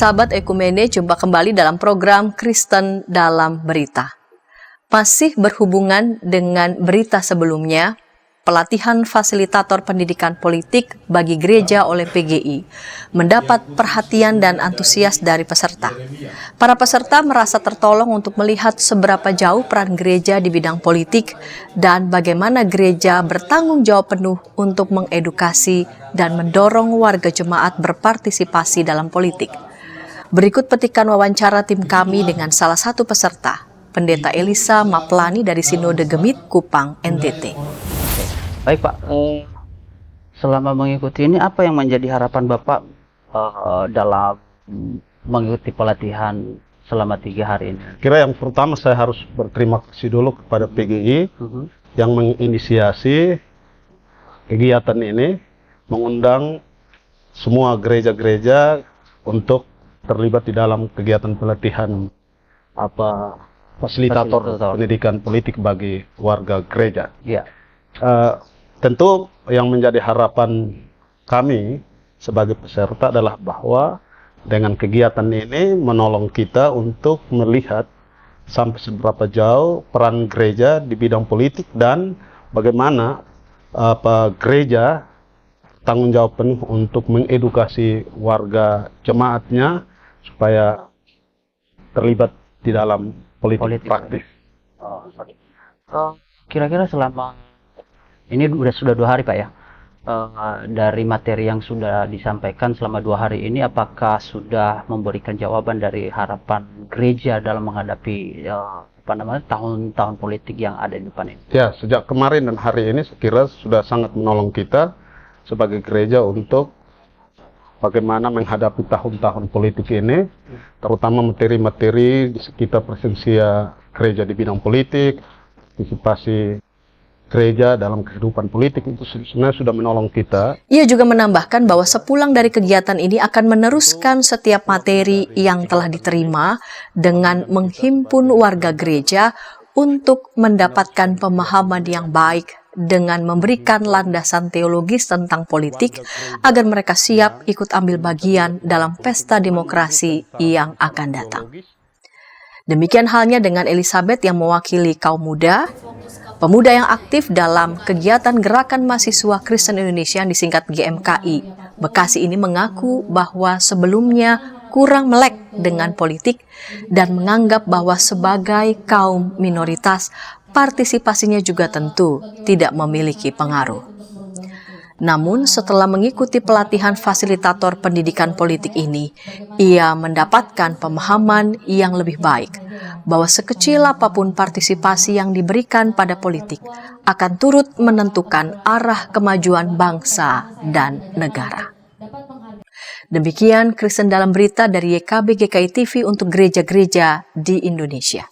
Sahabat Ekumene, jumpa kembali dalam program Kristen dalam Berita. Masih berhubungan dengan berita sebelumnya, pelatihan fasilitator pendidikan politik bagi gereja oleh PGI mendapat perhatian dan antusias dari peserta. Para peserta merasa tertolong untuk melihat seberapa jauh peran gereja di bidang politik dan bagaimana gereja bertanggung jawab penuh untuk mengedukasi dan mendorong warga jemaat berpartisipasi dalam politik. Berikut petikan wawancara tim kami dengan salah satu peserta, Pendeta Elisa Maplani dari Sinode Gemit, Kupang, NTT. Baik Pak, selama mengikuti ini apa yang menjadi harapan Bapak dalam mengikuti pelatihan selama 3 hari ini? Kira yang pertama saya harus berterima kasih dulu kepada PGI yang menginisiasi kegiatan ini, mengundang semua gereja-gereja untuk terlibat di dalam kegiatan pelatihan fasilitator pendidikan politik bagi warga gereja. Ya. Tentu yang menjadi harapan kami sebagai peserta adalah bahwa dengan kegiatan ini menolong kita untuk melihat sampai seberapa jauh peran gereja di bidang politik dan bagaimana gereja tanggung jawab penuh untuk mengedukasi warga jemaatnya supaya terlibat di dalam politik praktis. Kira-kira selama ini sudah 2 hari Pak ya, dari materi yang sudah disampaikan selama 2 hari ini, apakah sudah memberikan jawaban dari harapan gereja dalam menghadapi tahun-tahun politik yang ada di depan ini? Ya, sejak kemarin dan hari ini saya kira sudah sangat menolong kita sebagai gereja untuk bagaimana menghadapi tahun-tahun politik ini, terutama materi-materi di sekitar presensia gereja di bidang politik, partisipasi gereja dalam kehidupan politik, itu sebenarnya sudah menolong kita. Ia juga menambahkan bahwa sepulang dari kegiatan ini akan meneruskan setiap materi yang telah diterima dengan menghimpun warga gereja untuk mendapatkan pemahaman yang baik dengan memberikan landasan teologis tentang politik agar mereka siap ikut ambil bagian dalam pesta demokrasi yang akan datang. Demikian halnya dengan Elizabeth yang mewakili kaum muda, pemuda yang aktif dalam kegiatan Gerakan Mahasiswa Kristen Indonesia yang disingkat GMKI. Bekasi ini mengaku bahwa sebelumnya kurang melek dengan politik dan menganggap bahwa sebagai kaum minoritas, partisipasinya juga tentu tidak memiliki pengaruh. Namun setelah mengikuti pelatihan fasilitator pendidikan politik ini, ia mendapatkan pemahaman yang lebih baik bahwa sekecil apapun partisipasi yang diberikan pada politik akan turut menentukan arah kemajuan bangsa dan negara. Demikian Kristen dalam Berita dari YKB GKI TV untuk gereja-gereja di Indonesia.